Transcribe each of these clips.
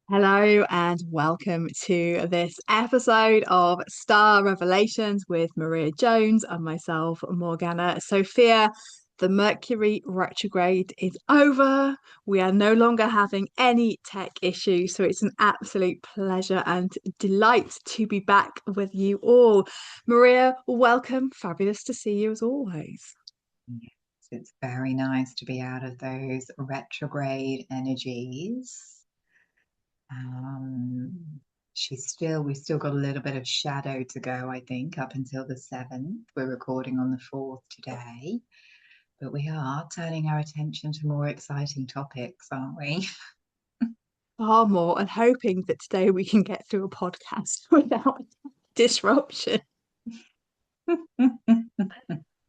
Hello and welcome to this episode of Star Revelations with Maria Jones and myself, Morgana Sophia. The Mercury retrograde is over. We are no longer having any tech issues, so it's an absolute pleasure and delight to be back with you all. Maria, welcome. Fabulous to see you as always. Yes, it's very nice to be out of those retrograde energies. Um, we've still got a little bit of shadow to go, I think, up until the 7th. We're recording on the 4th today, but we are turning our attention to more exciting topics, aren't we? Far more, and hoping that today we can get through a podcast without disruption.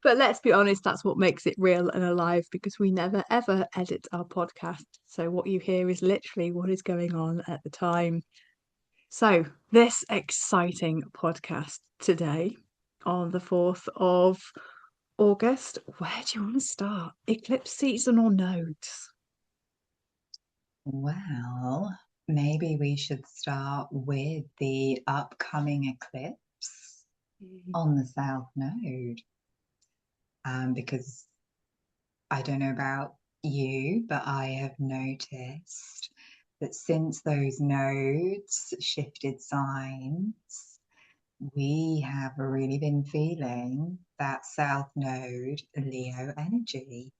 But let's be honest, that's what makes it real and alive because we never ever edit our podcast. So what you hear is literally what is going on at the time. So, this exciting podcast today on the 4th of August, where do you want to start? Eclipse season or nodes? Well, maybe we should start with the upcoming eclipse on the South Node, because I don't know about you, but I have noticed that since those nodes shifted signs, we have really been feeling that South Node Leo energy.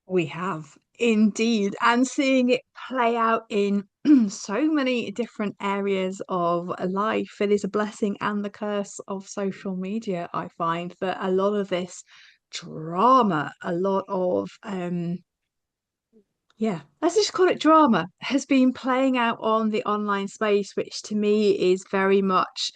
We have indeed, and seeing it play out in so many different areas of life. It is a blessing and the curse of social media. I find that a lot of this drama, a lot of yeah, let's just call it drama, has been playing out on the online space, which to me is very much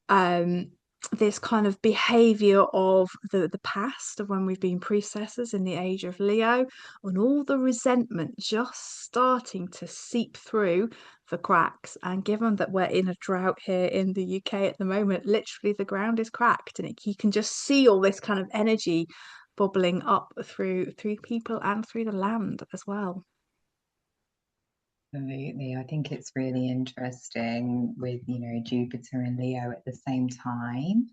um this kind of behavior of the past of when we've been priestesses in the age of Leo, and all the resentment just starting to seep through the cracks. And given that we're in a drought here in the UK at the moment, literally the ground is cracked, and you can just see all this kind of energy bubbling up through people and through the land as well. Absolutely. I think it's really interesting with, Jupiter and Leo at the same time,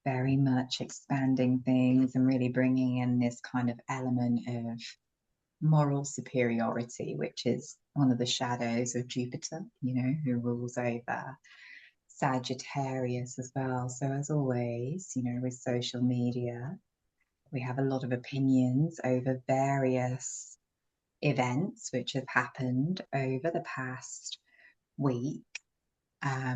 very much expanding things and really bringing in this kind of element of moral superiority, which is one of the shadows of Jupiter, who rules over Sagittarius as well. So, as always, with social media, we have a lot of opinions over various events which have happened over the past week,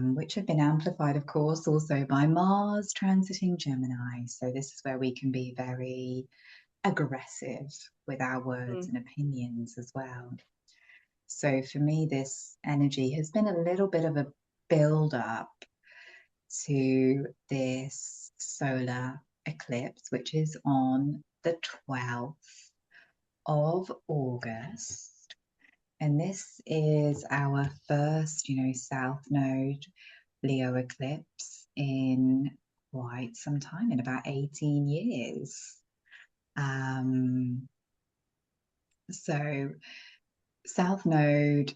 which have been amplified, of course, also by Mars transiting Gemini. So, this is where we can be very aggressive with our words and opinions as well. So for me, this energy has been a little bit of a build up to this solar eclipse, which is on the 12th of August. And this is our first, South Node Leo eclipse in quite some time, in about 18 years. So South Node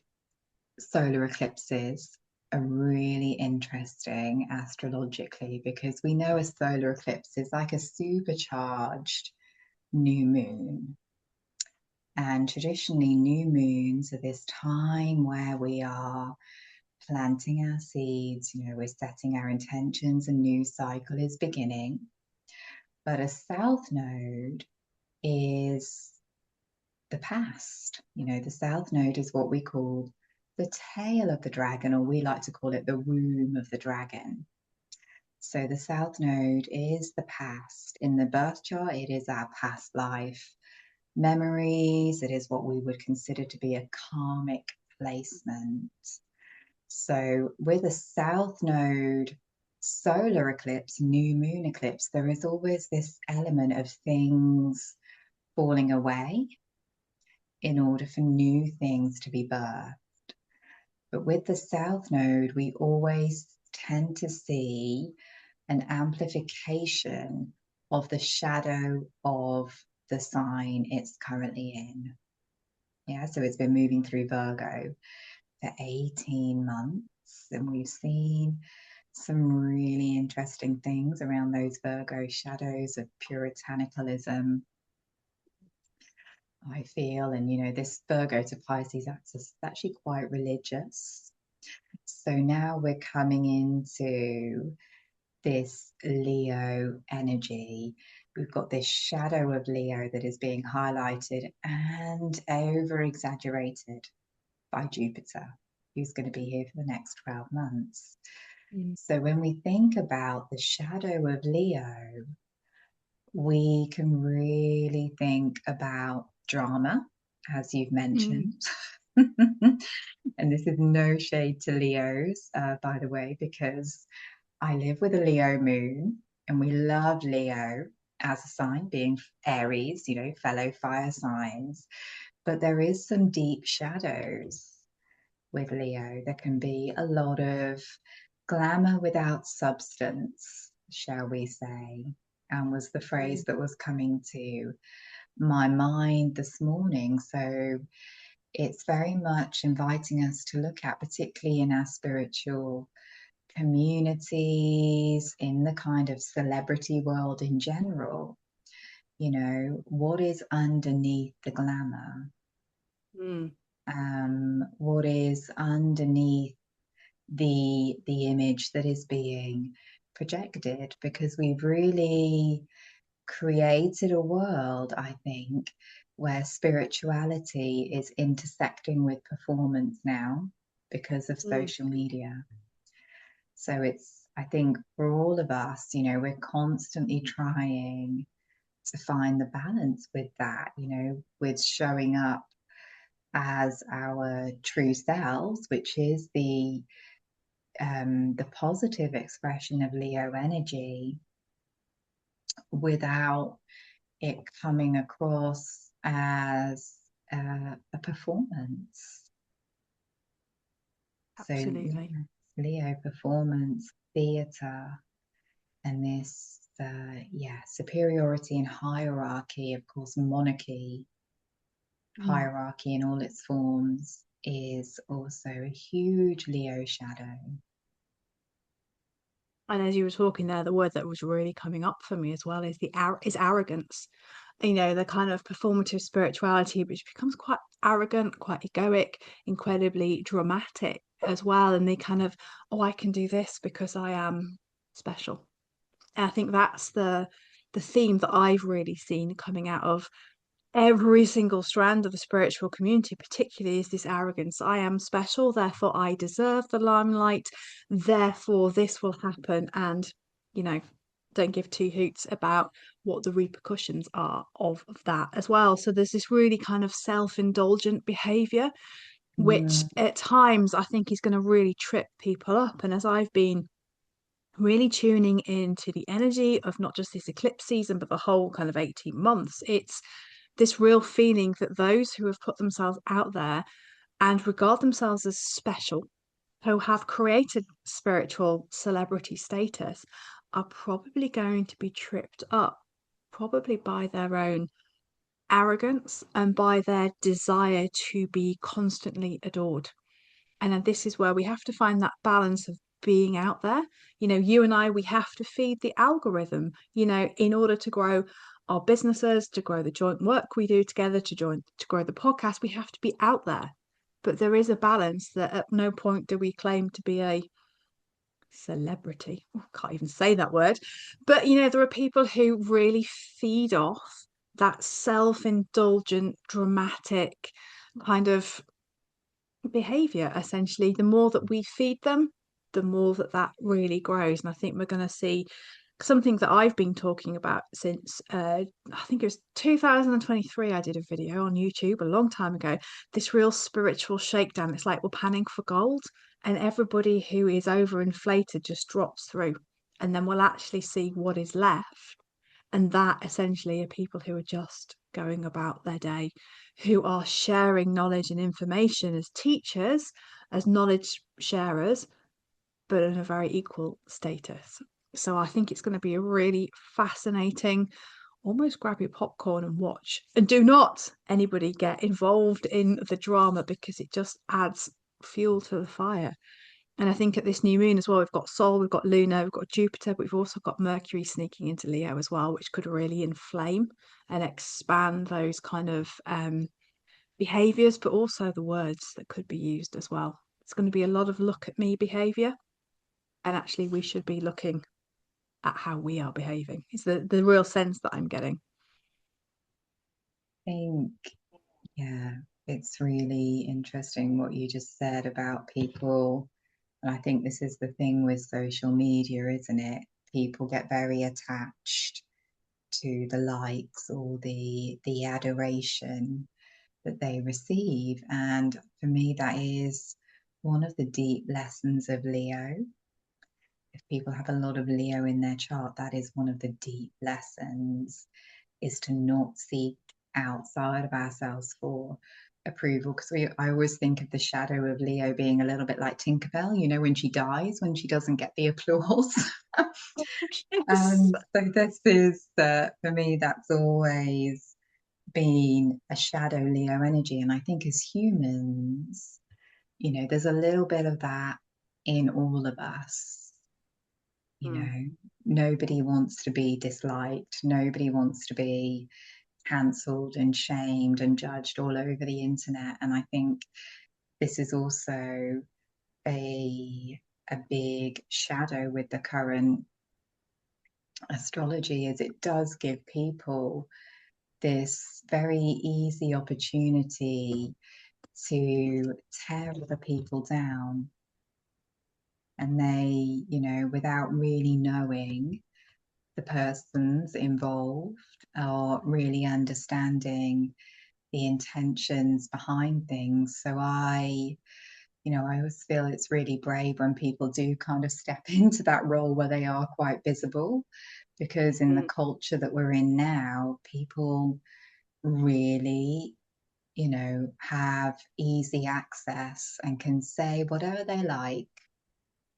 solar eclipses are really interesting astrologically because we know a solar eclipse is like a supercharged new moon. And traditionally, new moons are this time where we are planting our seeds, we're setting our intentions, a new cycle is beginning. But a south node is the past. The south node is what we call the tail of the dragon, or we like to call it the womb of the dragon. So the south node is the past. In the birth chart, it is our past life memories. It is what we would consider to be a karmic placement. So with a south node solar eclipse, new moon eclipse, there is always this element of things falling away in order for new things to be birthed. But with the South Node, we always tend to see an amplification of the shadow of the sign it's currently in. Yeah, so it's been moving through Virgo for 18 months, and we've seen some really interesting things around those Virgo shadows of puritanicalism, I feel. And, this Virgo to Pisces axis is actually quite religious. So now we're coming into this Leo energy. We've got this shadow of Leo that is being highlighted and over exaggerated by Jupiter, who's going to be here for the next 12 months. Mm. So when we think about the shadow of Leo, we can really think about drama, as you've Mm. mentioned. And this is no shade to Leos, by the way, because I live with a Leo moon and we love Leo as a sign, being Aries, fellow fire signs. But there is some deep shadows with Leo. There can be a lot of glamour without substance, shall we say, and was the phrase Mm. that was coming to my mind this morning. So it's very much inviting us to look at, particularly in our spiritual communities, in the kind of celebrity world in general, what is underneath the glamour? Mm. What is underneath the image that is being projected? Because we've really created a world, I think, where spirituality is intersecting with performance now because of Mm. social media. So I think for all of us, we're constantly trying to find the balance with that, with showing up as our true selves, which is the positive expression of Leo energy, without it coming across as a performance. So Absolutely. yeah, Leo performance, theatre, and this superiority and hierarchy, of course, monarchy, Mm. hierarchy in all its forms is also a huge Leo shadow. And as you were talking there, the word that was really coming up for me as well is is arrogance. The kind of performative spirituality, which becomes quite arrogant, quite egoic, incredibly dramatic as well. And they kind of, oh, I can do this because I am special. And I think that's the theme that I've really seen coming out of every single strand of the spiritual community, particularly, is this arrogance. I am special, therefore I deserve the limelight, therefore this will happen. And, you know, don't give two hoots about what the repercussions are of that as well. So there's this really kind of self-indulgent behavior, which Mm, at times I think is going to really trip people up. And as I've been really tuning into the energy of not just this eclipse season, but the whole kind of 18 months, it's this real feeling that those who have put themselves out there and regard themselves as special, who have created spiritual celebrity status, are probably going to be tripped up, probably by their own arrogance and by their desire to be constantly adored. And then this is where we have to find that balance of being out there. You and I, we have to feed the algorithm, in order to grow our businesses, to grow the joint work we do together, to grow the podcast, we have to be out there. But there is a balance that at no point do we claim to be a celebrity. Oh, can't even say that word. But there are people who really feed off that self-indulgent, dramatic kind of behavior. Essentially, the more that we feed them, the more that really grows. And I think we're going to see something that I've been talking about since I think it was 2023. I did a video on YouTube a long time ago, this real spiritual shakedown. It's like we're panning for gold, and everybody who is overinflated just drops through, and then we'll actually see what is left. And that essentially are people who are just going about their day, who are sharing knowledge and information as teachers, as knowledge sharers, but in a very equal status. So I think it's going to be a really fascinating almost grab your popcorn and watch. And do not anybody get involved in the drama because it just adds fuel to the fire. And I think at this new moon as well, we've got Sol, we've got Luna, we've got Jupiter, but we've also got Mercury sneaking into Leo as well, which could really inflame and expand those kind of behaviors, but also the words that could be used as well. It's going to be a lot of look at me behavior. And actually, we should be looking at how we are behaving. Is the real sense that I'm getting. I think, yeah, it's really interesting what you just said about people. And I think this is the thing with social media, isn't it? People get very attached to the likes or the adoration that they receive. And for me, that is one of the deep lessons of Leo. If people have a lot of Leo in their chart, that is one of the deep lessons, is to not seek outside of ourselves for approval. Because I always think of the shadow of Leo being a little bit like Tinkerbell, you know, when she dies, when she doesn't get the applause. Yes. And so this is, for me, that's always been a shadow Leo energy. And I think as humans, you know, there's a little bit of that in all of us. You Mm. know, nobody wants to be disliked, nobody wants to be cancelled and shamed and judged all over the internet. And I think this is also a big shadow with the current astrology, is it does give people this very easy opportunity to tear other people down. And they, you know, without really knowing the persons involved or really understanding the intentions behind things. So you know, I always feel it's really brave when people do kind of step into that role where they are quite visible, because in the Mm. culture that we're in now, people really, you know, have easy access and can say whatever they like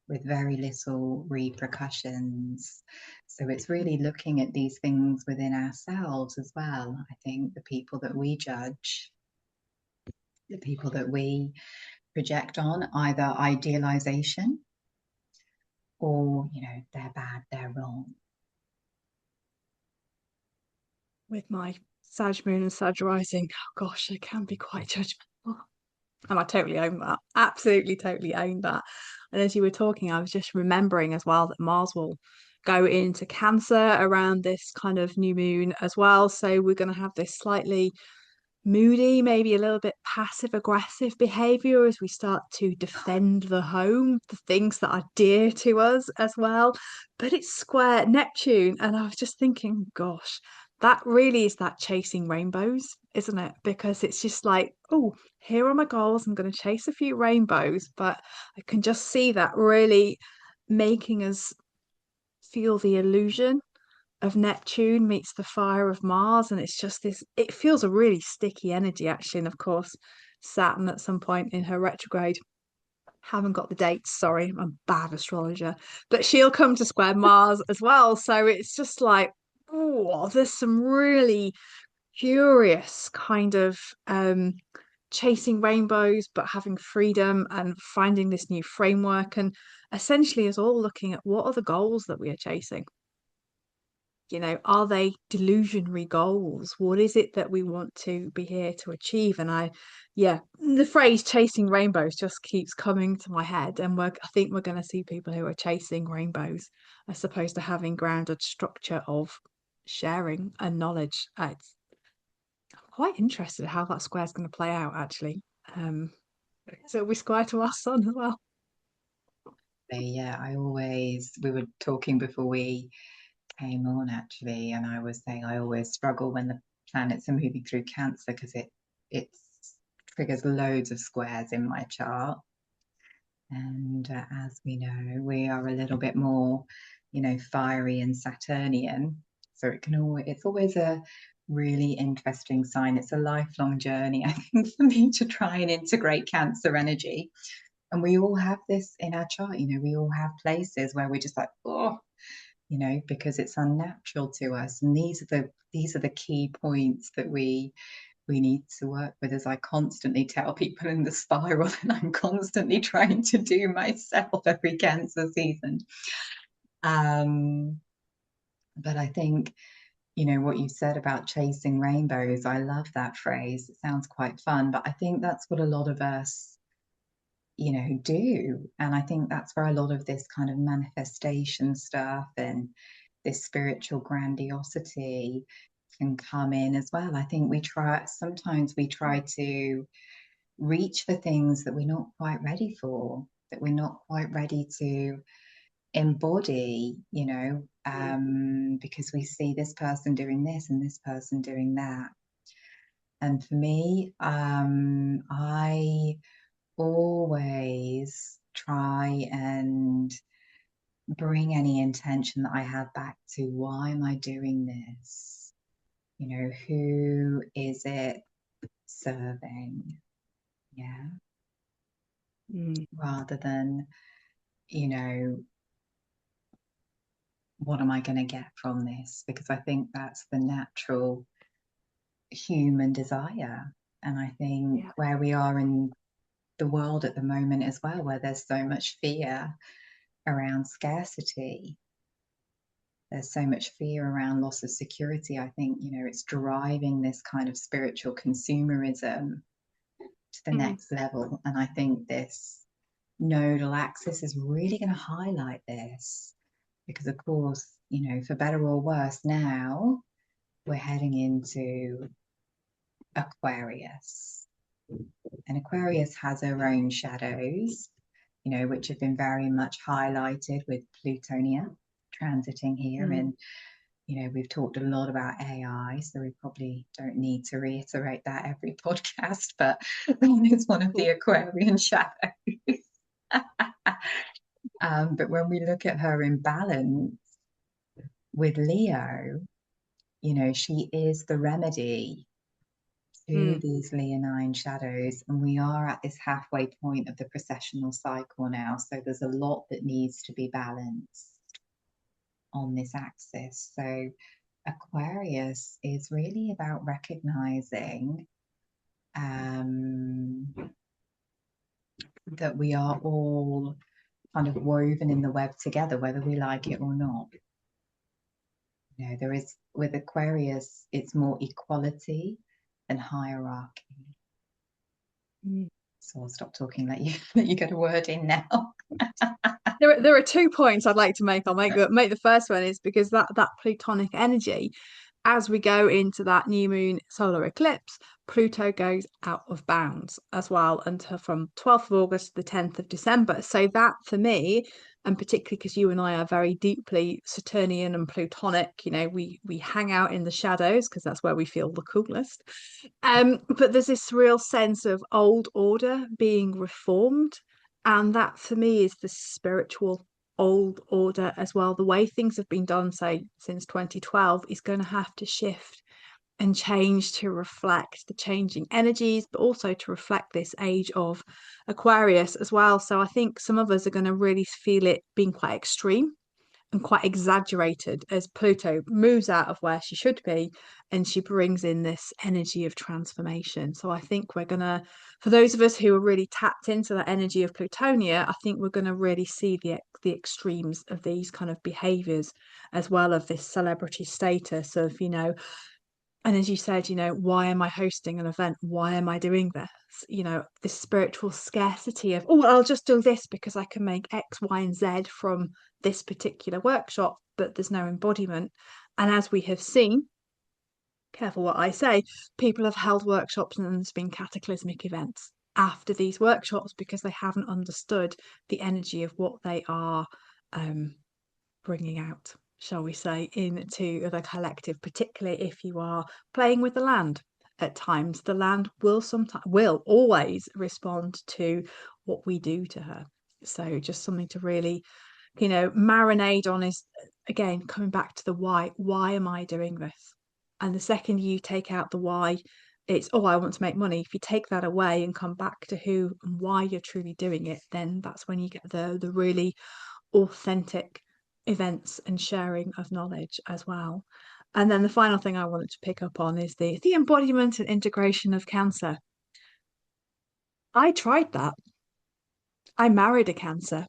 with very little repercussions. So it's really looking at these things within ourselves as well. I think the people that we judge, the people that we project on, either idealization or, you know, they're bad, they're wrong. With my Sag moon and Sag rising, oh gosh, I can be quite judgmental. And I totally own that. Absolutely, totally own that. And as you were talking, I was just remembering as well that Mars will go into Cancer around this kind of new moon as well. So we're going to have this slightly moody, maybe a little bit passive aggressive behavior as we start to defend the home, the things that are dear to us as well. But it's square Neptune. And I was just thinking, gosh, that really is that chasing rainbows, isn't it? Because it's just like, oh, here are my goals. I'm going to chase a few rainbows. But I can just see that really making us feel the illusion of Neptune meets the fire of Mars, and it's just this, it feels a really sticky energy actually. And of course, Saturn at some point in her retrograde, haven't got the dates, sorry, I'm a bad astrologer, but she'll come to square Mars as well. So it's just like, oh, there's some really curious kind of chasing rainbows, but having freedom and finding this new framework. And essentially, is all looking at what are the goals that we are chasing, are they delusionary goals? What is it that we want to be here to achieve? And yeah, the phrase chasing rainbows just keeps coming to my head. And I think we're going to see people who are chasing rainbows as opposed to having grounded structure of sharing and knowledge. I'm quite interested in how that square is going to play out, actually. Um, so it'll be square to our sun as well. Yeah, we were talking before we came on actually, and I was saying I always struggle when the planets are moving through Cancer because it triggers loads of squares in my chart. And as we know, we are a little bit more, you know, fiery and Saturnian. So it's always a really interesting sign. It's a lifelong journey, I think, for me to try and integrate Cancer energy. And we all have this in our chart, you know, we all have places where we're just like, oh, you know, because it's unnatural to us. And these are the key points that we need to work with, as I constantly tell people in the spiral, and I'm constantly trying to do myself every Cancer season. But I think, you know, what you said about chasing rainbows, I love that phrase. It sounds quite fun, but I think that's what a lot of us, you know, do. And I think that's where a lot of this kind of manifestation stuff and this spiritual grandiosity can come in as well. I think sometimes we try to reach for things that we're not quite ready for, that we're not quite ready to embody, you know, because we see this person doing this and this person doing that. And for me, I always try and bring any intention that I have back to, why am I doing this? You know, who is it serving? Yeah. Rather than, you know, what am I going to get from this? Because I think that's the natural human desire. And I think Yeah. where we are in the world at the moment as well, where there's so much fear around scarcity, there's so much fear around loss of security. I think, you know, it's driving this kind of spiritual consumerism to the next level. And I think this nodal axis is really going to highlight this because, of course, you know, for better or worse, now we're heading into Aquarius. And Aquarius has her own shadows, you know, which have been very much highlighted with Plutonia transiting here. And, you know, we've talked a lot about AI, so we probably don't need to reiterate that every podcast, but it's one of the Aquarian shadows. But when we look at her in balance with Leo, you know, she is the remedy to these leonine shadows, and we are at this halfway point of the precessional cycle now, so there's a lot that needs to be balanced on this axis. So Aquarius is really about recognizing that we are all kind of woven in the web together, whether we like it or not. You know, there is, with Aquarius, it's more equality than hierarchy. So I'll stop talking, let you get a word in now. There are 2 points I'd like to make. I'll make the first one is because that Plutonic energy, as we go into that new moon solar eclipse, Pluto goes out of bounds as well until from 12th of August to the 10th of December. So that for me, and particularly because you and I are very deeply Saturnian and Plutonic, you know, we hang out in the shadows because that's where we feel the coolest. But there's this real sense of old order being reformed. And that for me is the spiritual old order as well. The way things have been done, say, since 2012, is going to have to shift and change to reflect the changing energies, but also to reflect this age of Aquarius as well. So I think some of us are going to really feel it being quite extreme and quite exaggerated as Pluto moves out of where she should be and she brings in this energy of transformation. So I think we're gonna, for those of us who are really tapped into that energy of Plutonia, I think we're gonna really see the extremes of these kind of behaviors as well, of this celebrity status of, you know, and as you said, you know, why am I hosting an event? Why am I doing this? You know, this spiritual scarcity of, oh, I'll just do this because I can make X, Y, and Z from this particular workshop, but there's no embodiment. And as we have seen, careful what I say, people have held workshops and there's been cataclysmic events after these workshops because they haven't understood the energy of what they are bringing out, shall we say, into the collective, particularly if you are playing with the land. At times, the land will always respond to what we do to her. So, just something to really, you know, marinate on is, again, coming back to the why. Why am I doing this? And the second you take out the why, it's, oh, I want to make money. If you take that away and come back to who and why you're truly doing it, then that's when you get the really authentic events and sharing of knowledge as well. And then the final thing I wanted to pick up on is the embodiment and integration of Cancer. I tried that. I married a Cancer.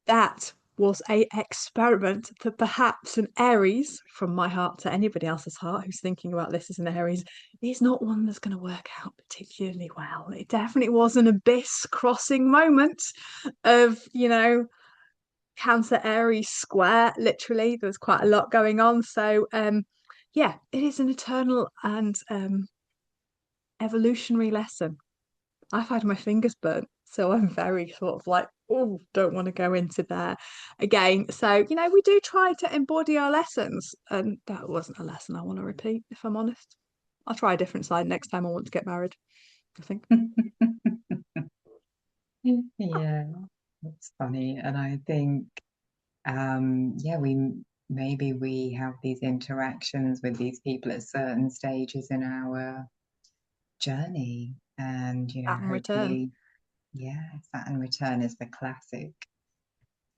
That was a experiment that perhaps an Aries, from my heart to anybody else's heart who's thinking about this as an Aries, is not one that's going to work out particularly well. It definitely was an abyss crossing moment of, Cancer Aries square, literally. There was quite a lot going on. So yeah, it is an eternal and evolutionary lesson. I've had my fingers burnt, so I'm very sort of like, oh, don't want to go into there again. So, we do try to embody our lessons, and that wasn't a lesson I want to repeat, if I'm honest. I'll try a different side next time I want to get married, I think. Yeah, that's funny. And I think, yeah, maybe we have these interactions with these people at certain stages in our journey. And, Pattern return. hopefully, yeah, Saturn return is the classic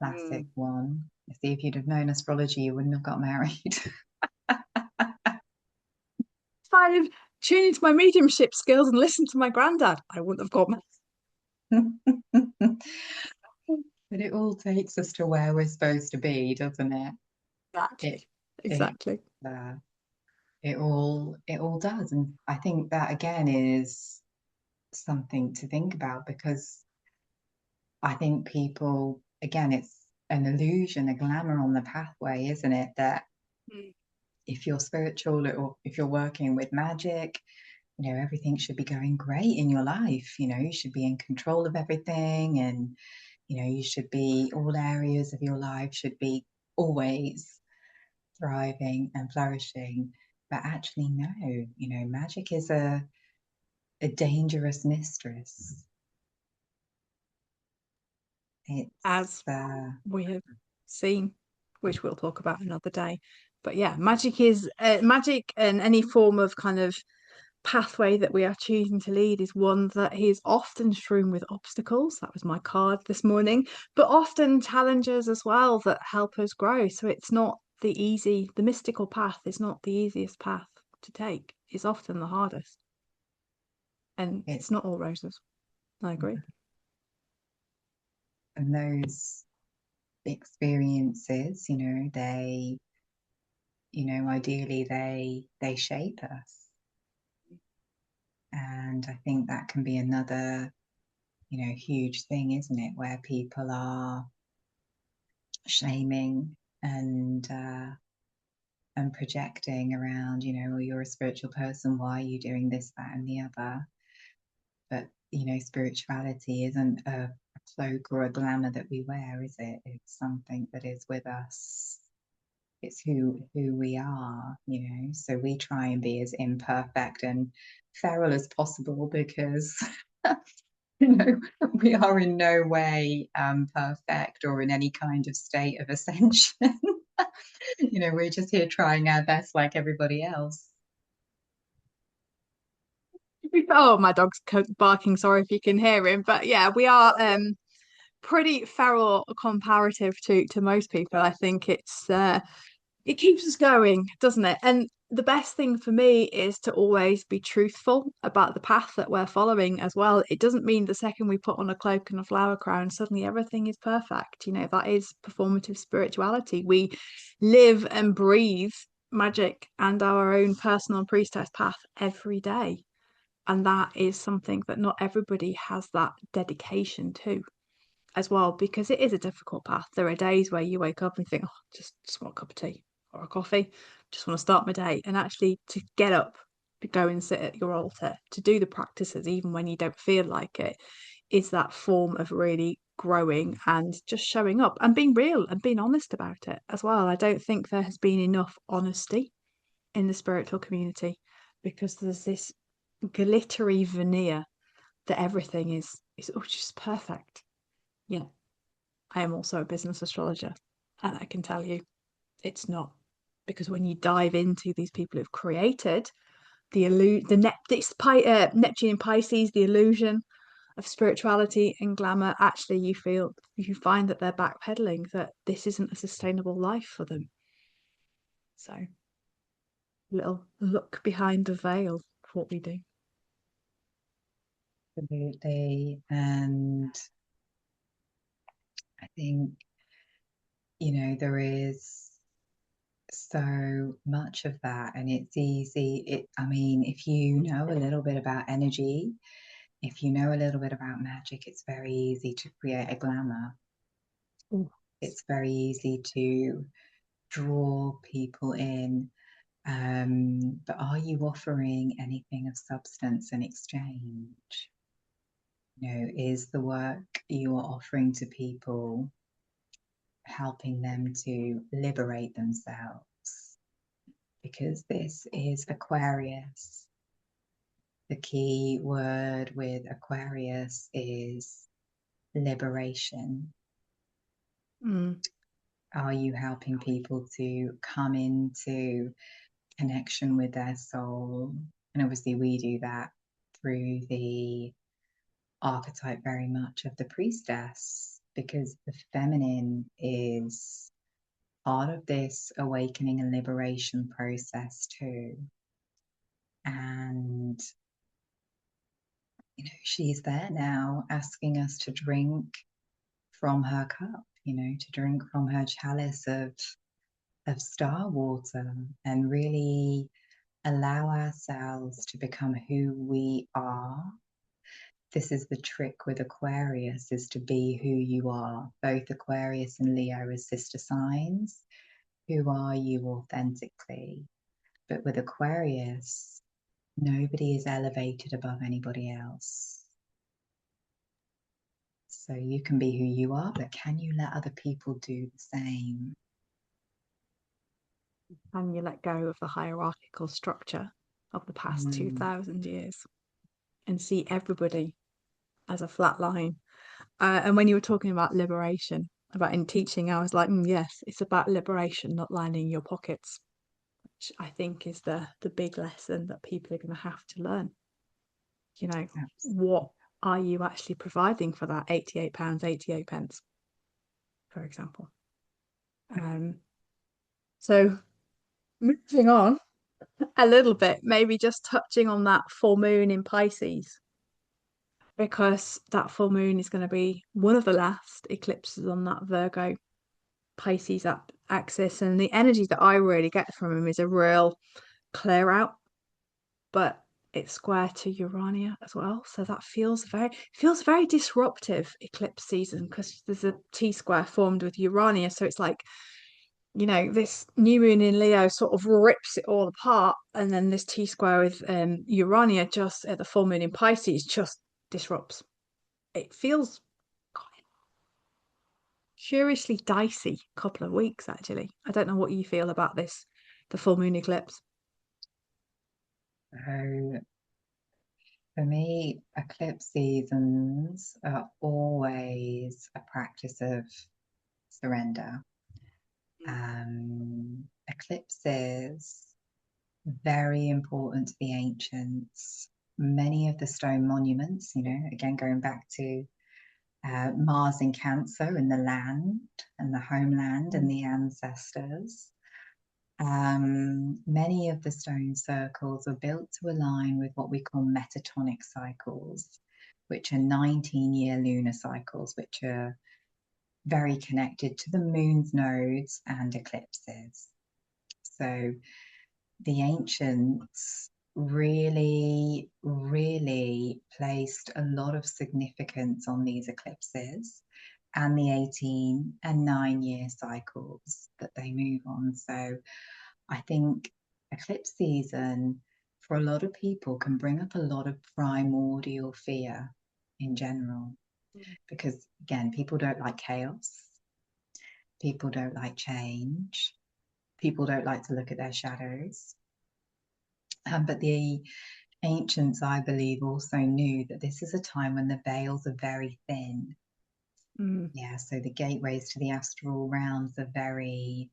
Mm. one. See, if you'd have known astrology, you wouldn't have got married. If I had tuned into my mediumship skills and listened to my granddad, I wouldn't have got married. But it all takes us to where we're supposed to be, doesn't it? It Exactly. it Exactly. uh, it all does, and I think that again is something to think about because I think people again it's an illusion, a glamour on the pathway, isn't it? That Mm. if you're spiritual or if you're working with magic, everything should be going great in your life. You should be in control of everything and you should be, all areas of your life should be always thriving and flourishing. But actually, no, magic is a dangerous mistress. It's, As we have seen, which we'll talk about another day. But yeah, magic is magic, and any form of kind of pathway that we are choosing to lead is one that is often strewn with obstacles. That was my card this morning, but often challenges as well that help us grow. So it's not the mystical path is not the easiest path to take. It's often the hardest, and it, it's not all roses. I agree. and those experiences, ideally they shape us. And I think that can be another, huge thing, isn't it? Where people are shaming and projecting around, well, you're a spiritual person, why are you doing this, that, and the other? But, spirituality isn't a cloak or a glamour that we wear, is it? It's something that is with us. It's who we are, So we try and be as imperfect and feral as possible because you know we are in no way perfect or in any kind of state of ascension. We're just here trying our best like everybody else. Oh, my dog's barking. Sorry if you can hear him, but yeah, we are pretty feral comparative to most people. I think it keeps us going, doesn't it? And the best thing for me is to always be truthful about the path that we're following as well. It doesn't mean the second we put on a cloak and a flower crown, suddenly everything is perfect. That is performative spirituality. We live and breathe magic and our own personal priestess path every day. And that is something that not everybody has that dedication to as well, because it is a difficult path. There are days where you wake up and think, oh, just want a cup of tea or a coffee, just want to start my day. And actually to get up, to go and sit at your altar, to do the practices even when you don't feel like it, is that form of really growing and just showing up and being real and being honest about it as well. I don't think there has been enough honesty in the spiritual community because there's this glittery veneer that everything is oh, just perfect. Yeah, I am also a business astrologer, and I can tell you it's not, because when you dive into these people who've created the Neptune in Pisces, the illusion of spirituality and glamour, actually you find that they're backpedaling, that this isn't a sustainable life for them. So, a little look behind the veil of what we do. Absolutely. And I think, there is so much of that, and it's easy. I mean, if you know a little bit about energy, if you know a little bit about magic, it's very easy to create a glamour. Ooh. It's very easy to draw people in. But are you offering anything of substance in exchange? Is the work you are offering to people helping them to liberate themselves? Because this is Aquarius. The key word with Aquarius is liberation. Mm. Are you helping people to come into connection with their soul? And obviously, we do that through the archetype very much of the priestess, because the feminine is part of this awakening and liberation process too. And she's there now asking us to drink from her cup, to drink from her chalice of star water, and really allow ourselves to become who we are. This is the trick with Aquarius, is to be who you are. Both Aquarius and Leo as sister signs. Who are you authentically? But with Aquarius, nobody is elevated above anybody else. So you can be who you are, but can you let other people do the same? And you let go of the hierarchical structure of the past Mm, 2000 years and see everybody as a flat line. And when you were talking about liberation, about in teaching, I was like, yes, it's about liberation, not lining your pockets, which I think is the big lesson that people are going to have to learn. absolutely. What are you actually providing for that £88, 88 pence, for example? Um, so moving on a little bit, maybe just touching on that full moon in Pisces, because that full moon is going to be one of the last eclipses on that Virgo Pisces axis. And the energy that I really get from him is a real clear out, but it's square to Urania as well. So that feels very disruptive eclipse season, because there's a T square formed with Urania. So it's like, this new moon in Leo sort of rips it all apart, and then this T square with Urania just at the full moon in Pisces just disrupts. It feels curiously dicey couple of weeks, actually. I don't know what you feel about this, the full moon eclipse. So for me, eclipse seasons are always a practice of surrender. Eclipses, very important to the ancients. Many of the stone monuments, again, going back to Mars in Cancer and the land and the homeland and the ancestors. Many of the stone circles are built to align with what we call metatonic cycles, which are 19-year lunar cycles, which are very connected to the moon's nodes and eclipses. So the ancients really, really placed a lot of significance on these eclipses and the 18 and 9-year cycles that they move on. So I think eclipse season for a lot of people can bring up a lot of primordial fear in general, because again, people don't like chaos, people don't like change, people don't like to look at their shadows. But the ancients, I believe, also knew that this is a time when the veils are very thin. Mm. Yeah, so the gateways to the astral realms are very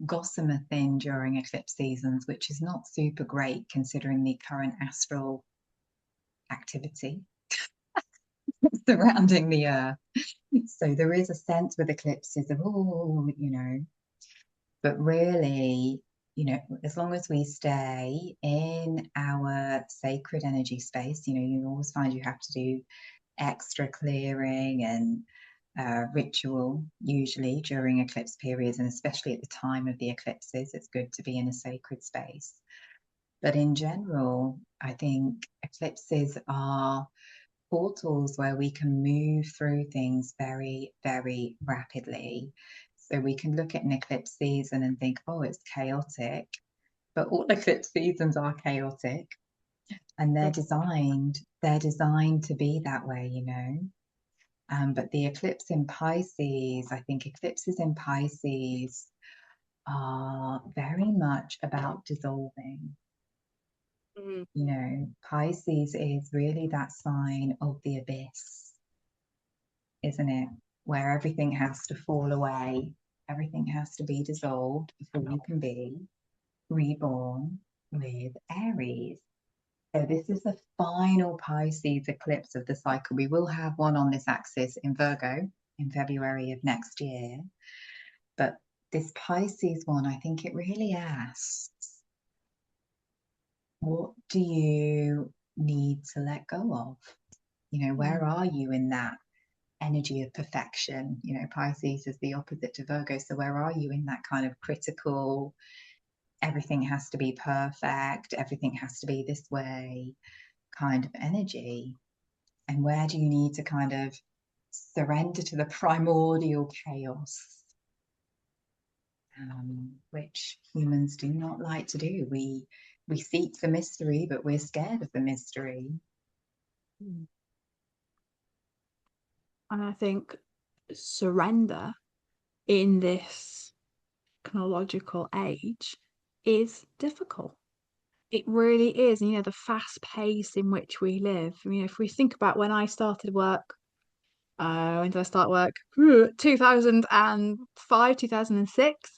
gossamer thin during eclipse seasons, which is not super great considering the current astral activity. surrounding the Earth. So there is a sense with eclipses of, oh, but really, as long as we stay in our sacred energy space, you always find you have to do extra clearing and ritual usually during eclipse periods, and especially at the time of the eclipses, it's good to be in a sacred space. But in general, I think eclipses are portals where we can move through things very, very rapidly. So we can look at an eclipse season and think, oh, it's chaotic. But all eclipse seasons are chaotic, and they're designed to be that way. But the eclipse in Pisces, I think eclipses in Pisces are very much about dissolving. Mm. Pisces is really that sign of the abyss, isn't it? Where everything has to fall away, everything has to be dissolved before you can be reborn with Aries. So this is the final Pisces eclipse of the cycle. We will have one on this axis in Virgo in February of next year. But this Pisces one, I think it really asks, what do you need to let go of? Where Mm. are you in that energy of perfection? Pisces is the opposite to Virgo. So where are you in that kind of critical, everything has to be perfect, everything has to be this way kind of energy? And where do you need to kind of surrender to the primordial chaos, which humans do not like to do? We seek the mystery, but we're scared of the mystery. Mm. And I think surrender in this chronological age is difficult. It really is. The fast pace in which we live. If we think about when I started work, when did I start work? 2005, 2006.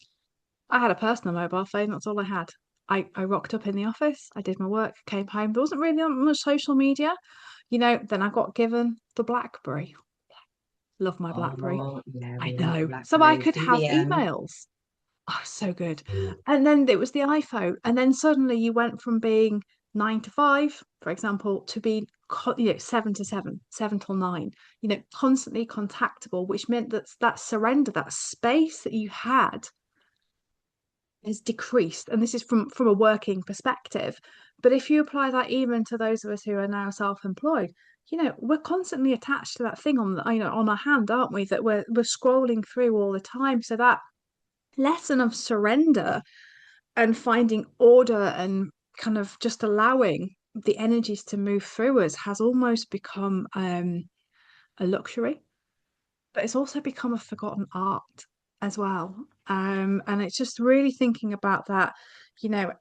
I had a personal mobile phone. That's all I had. I rocked up in the office. I did my work, came home. There wasn't really much social media. Then I got given the BlackBerry. Love my BlackBerry. Oh, yeah, I we love the know. So I BlackBerries. could have BBM. emails. Oh, so good. And then there was the iPhone. And then suddenly you went from being 9 to 5, for example, to being 7 to 7, 7 till 9, constantly contactable, which meant that that surrender, that space that you had has decreased. And this is from a working perspective. But if you apply that even to those of us who are now self-employed, we're constantly attached to that thing on our hand, aren't we? That we're scrolling through all the time. So that lesson of surrender and finding order and kind of just allowing the energies to move through us has almost become a luxury, but it's also become a forgotten art as well. And it's just really thinking about that, you know,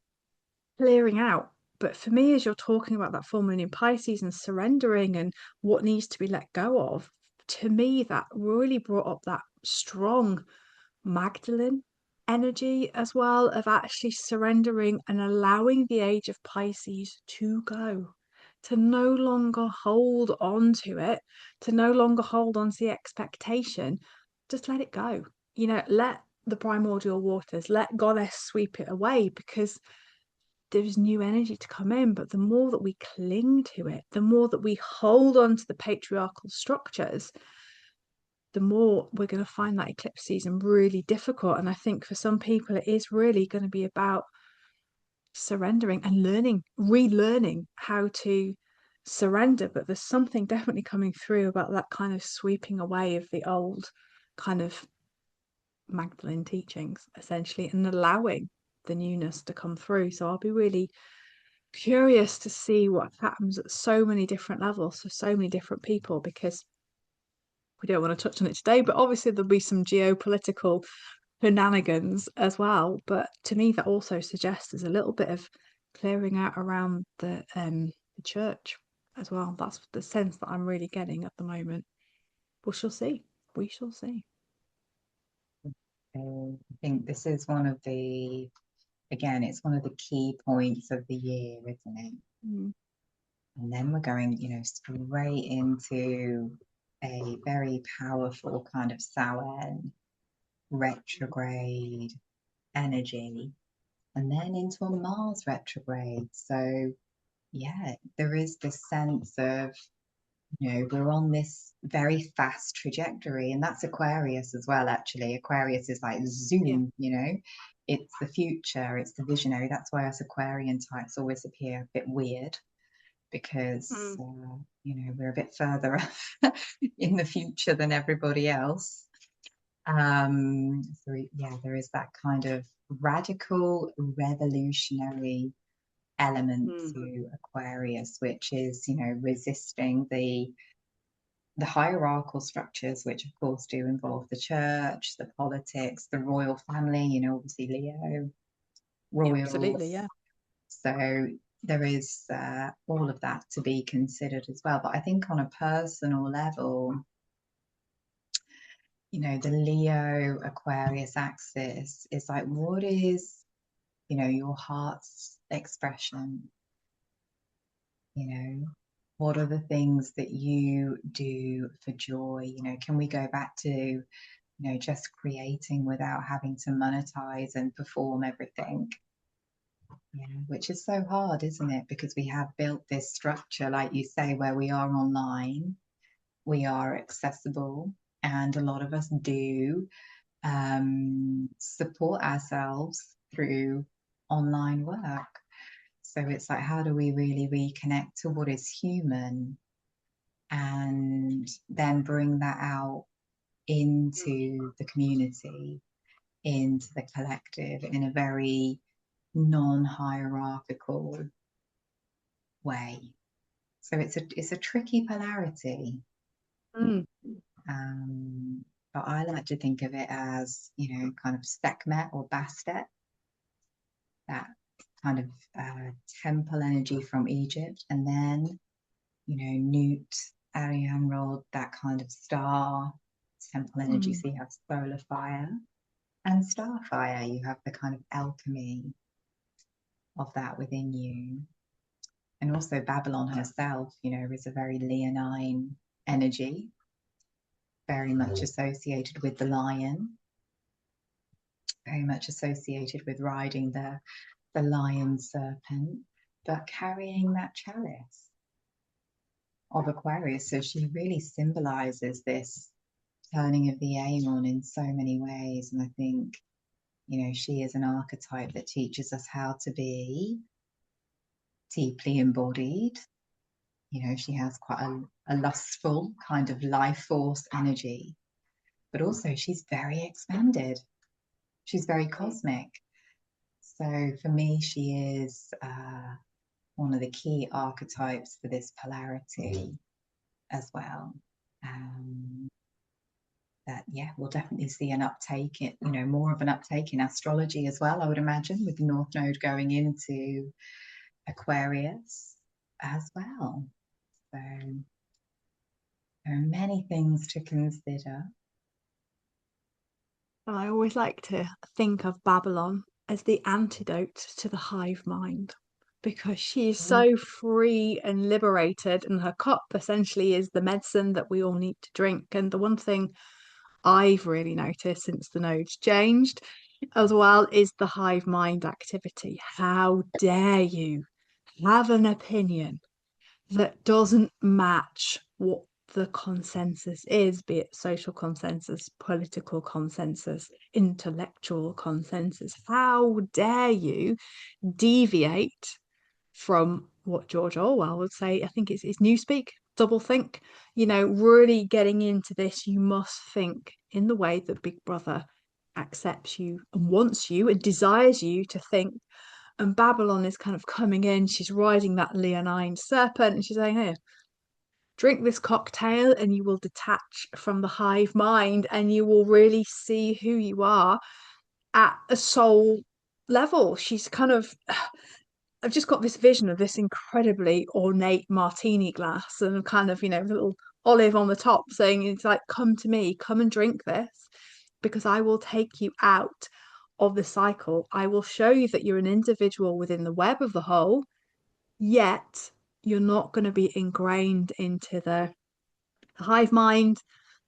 clearing out. But for me, as you're talking about that full moon in Pisces and surrendering and what needs to be let go of, to me, that really brought up that strong Magdalene energy as well of actually surrendering and allowing the age of Pisces to go, to no longer hold on to it, to no longer hold on to the expectation. Just let it go. Let the primordial waters, let Goddess sweep it away because there's new energy to come in. But the more that we cling to it, the more that we hold on to the patriarchal structures, the more we're going to find that eclipse season really difficult. And I think for some people, it is really going to be about surrendering and relearning how to surrender. But there's something definitely coming through about that kind of sweeping away of the old kind of Magdalene teachings, essentially, and allowing the newness to come through. So I'll be really curious to see what happens at so many different levels for so many different people because we don't want to touch on it today, but obviously there'll be some geopolitical shenanigans as well. But to me, that also suggests there's a little bit of clearing out around the church as well. That's the sense that I'm really getting at the moment. We shall see. We shall see. I think this is one of again, it's one of the key points of the year, isn't it? Mm. And then we're going, straight into a very powerful kind of Samhain retrograde energy, and then into a Mars retrograde. So, yeah, there is this sense of, we're on this very fast trajectory, and that's Aquarius as well, actually. Aquarius is like Yeah. zoom, it's the future, it's the visionary. That's why us Aquarian types always appear a bit weird because, Mm. we're a bit further in the future than everybody else. So yeah, there is that kind of radical revolutionary element Mm. to Aquarius, which is, resisting the hierarchical structures, which of course do involve the church, the politics, the royal family, obviously Leo, Yeah, absolutely. royals. Yeah. So there is all of that to be considered as well. But I think on a personal level, the Leo Aquarius axis is like, what is, your heart's expression? What are the things that you do for joy? Can we go back to, just creating without having to monetize and perform everything? Yeah, which is so hard, isn't it? Because we have built this structure, like you say, where we are online, we are accessible, and a lot of us do support ourselves through online work. So it's like, how do we really reconnect to what is human and then bring that out into the community, into the collective in a very non-hierarchical way. So it's a tricky polarity. Mm. Um, but I like to think of it as, kind of Sekhmet or Bastet, that kind of temple energy from Egypt, and then, Newt, Ariane Rod, that kind of star temple energy. Mm. So you have solar fire and StarFire. You have the kind of alchemy of that within you. And also Babylon herself, is a very leonine energy, very much associated with the lion, very much associated with riding the lion serpent, but carrying that chalice of Aquarius. So she really symbolizes this turning of the Aeon in so many ways. And I think, she is an archetype that teaches us how to be deeply embodied. She has quite a lustful kind of life force energy, but also she's very expanded. She's very Mm. cosmic. So for me, she is one of the key archetypes for this polarity as well. Um, that yeah, we'll definitely see an uptake in, more of an uptake in astrology as well, I would imagine, with the North Node going into Aquarius as well. So there are many things to consider. And I always like to think of Babylon as the antidote to the hive mind because she is Mm. so free and liberated, and her cup essentially is the medicine that we all need to drink. And the one thing I've really noticed since the nodes changed as well is the hive mind activity. How dare you have an opinion that doesn't match what the consensus is, be it social consensus, political consensus, intellectual consensus? How dare you deviate from what George Orwell would say? I think it's newspeak, double think. Really getting into this, you must think in the way that Big Brother accepts you and wants you and desires you to think. And Babylon is kind of coming in. She's riding that leonine serpent and she's saying, here, drink this cocktail and you will detach from the hive mind and you will really see who you are at a soul level. She's kind of, I've just got this vision of this incredibly ornate martini glass and kind of, little olive on the top saying, it's like, come to me, come and drink this because I will take you out of the cycle. I will show you that you're an individual within the web of the whole, yet You're not going to be ingrained into the hive mind,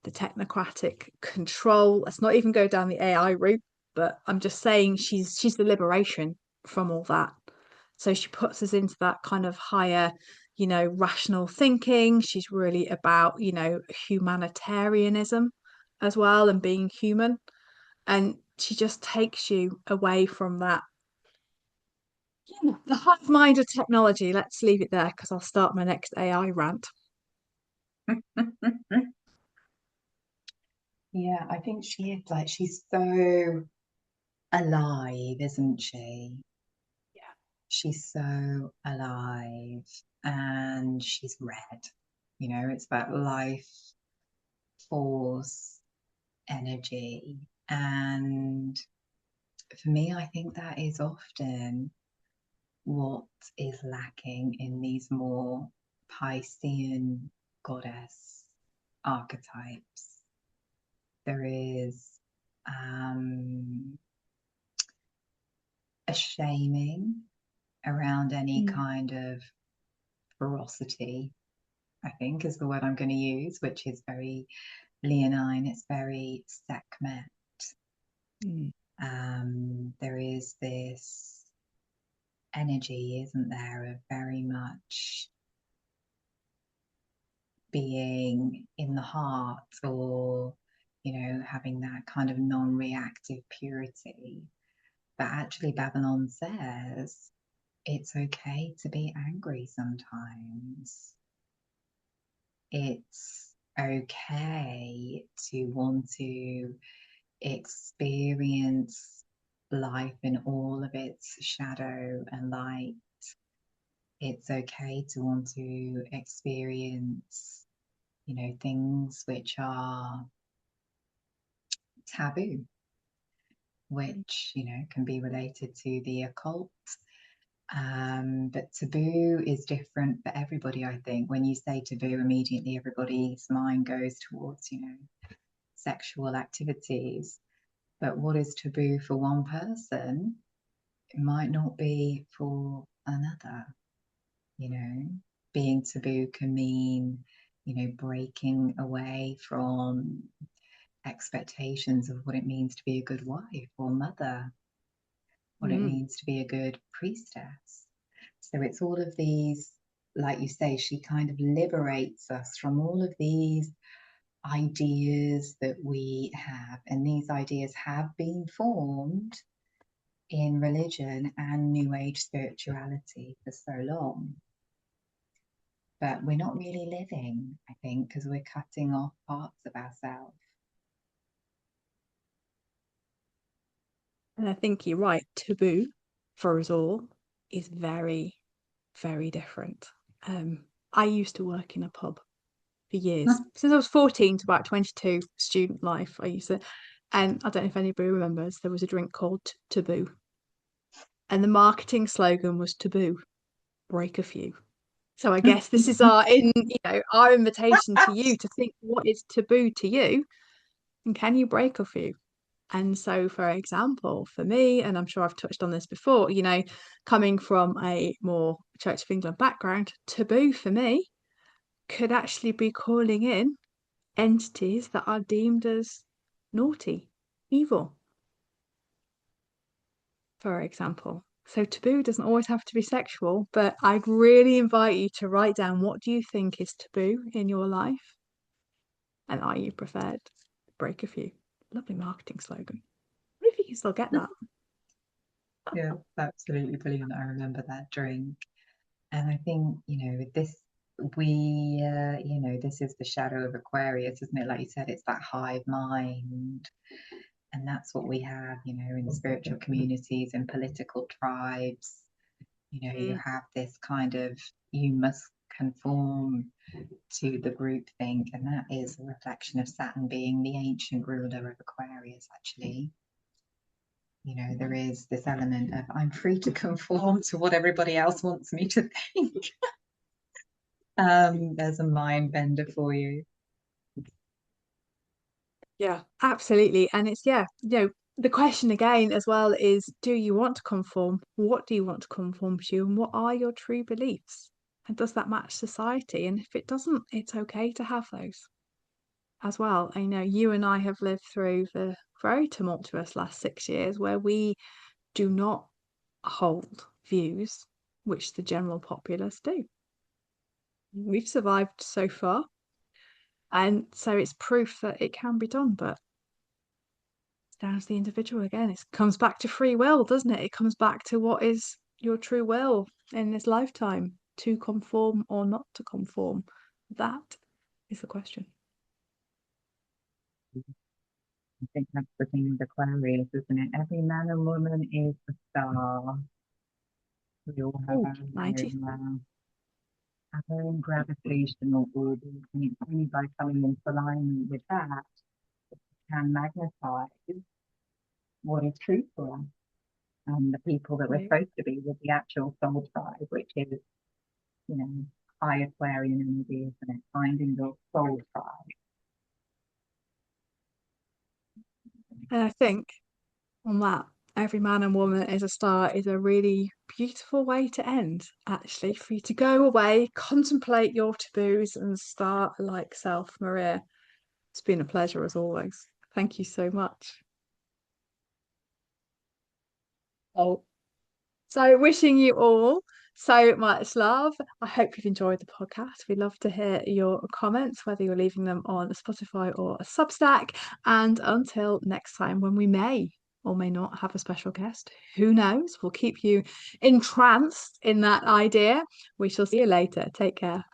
the technocratic control. Let's not even go down the AI route, but I'm just saying she's the liberation from all that. So she puts us into that kind of higher, rational thinking. She's really about, humanitarianism as well and being human. And she just takes you away from that. Yeah, the hive mind of technology. Let's leave it there because I'll start my next AI rant. Yeah, I think she is like, she's so alive, isn't she? Yeah. She's so alive and she's red. It's that life force energy. And for me, I think that is often what is lacking in these more Piscean goddess archetypes. There is a shaming around any Mm. kind of ferocity, I think is the word I'm going to use, which is very leonine, it's very Sekhmet. Mm. There is this energy, isn't there, of very much being in the heart or, having that kind of non reactive purity. But actually, Babylon says it's okay to be angry sometimes. It's okay to want to experience life in all of its shadow and light. It's okay to want to experience, things which are taboo, which, can be related to the occult. But taboo is different for everybody, I think. When you say taboo, immediately everybody's mind goes towards, sexual activities. But what is taboo for one person, it might not be for another. you know Being taboo can mean, breaking away from expectations of what it means to be a good wife or mother, what it Mm. means to be a good priestess. So it's all of these, like you say, she kind of liberates us from all of these ideas that we have, and these ideas have been formed in religion and New Age spirituality for so long. But we're not really living, I think, because we're cutting off parts of ourselves. And I think you're right. Taboo for us all is very, very different. I used to work in a pub for years. Since I was 14 to about 22, student life, I used to, and I don't know if anybody remembers, there was a drink called Taboo. And the marketing slogan was taboo, break a few. So I guess this is our invitation to you to think what is taboo to you and can you break a few? And so, for example, for me, and I'm sure I've touched on this before, coming from a more Church of England background, taboo for me could actually be calling in entities that are deemed as naughty, evil, for example. So taboo doesn't always have to be sexual, but I'd really invite you to write down what do you think is taboo in your life and are you prepared to break a few? Lovely marketing slogan. What if you can still get that? Yeah, absolutely brilliant. I remember that drink. And I think, this is the shadow of Aquarius, isn't it? Like you said, it's that hive mind. And that's what we have, in spiritual communities and political tribes. You Mm. have this kind of, you must conform to the group think. And that is a reflection of Saturn being the ancient ruler of Aquarius, actually. There is this element of I'm free to conform to what everybody else wants me to think. There's a mind bender for you. Yeah, absolutely. And it's, the question again as well is do you want to conform? What do you want to conform to? And what are your true beliefs? And does that match society? And if it doesn't, it's okay to have those as well. I know you and I have lived through the very tumultuous last 6 years where we do not hold views which the general populace do. We've survived so far, and so it's proof that it can be done, but it's down to the individual again. It comes back to free will, doesn't it? It comes back to what is your true will in this lifetime, to conform or not to conform. That is the question. I think that's the thing with Aquarius, isn't it? Every man and woman is a star. We all have Oh, our own gravitational orbit, and it's only by coming into alignment with that can magnify what is true for us and the people that we're 90. supposed to be with the actual soul tribe, which is, you know, high Aquarian energy, isn't it? Finding your soul tribe. And I think on that, every man and woman is a star is a really beautiful way to end, actually, for you to go away, contemplate your taboos, and start like self, Maria. It's been a pleasure as always. Thank you so much. Oh, so wishing you all so much love. I hope you've enjoyed the podcast. We'd love to hear your comments, whether you're leaving them on Spotify or a Substack. And until next time, when we may or may not have a special guest, who knows? We'll keep you entranced in that idea. We shall see you later. Take care.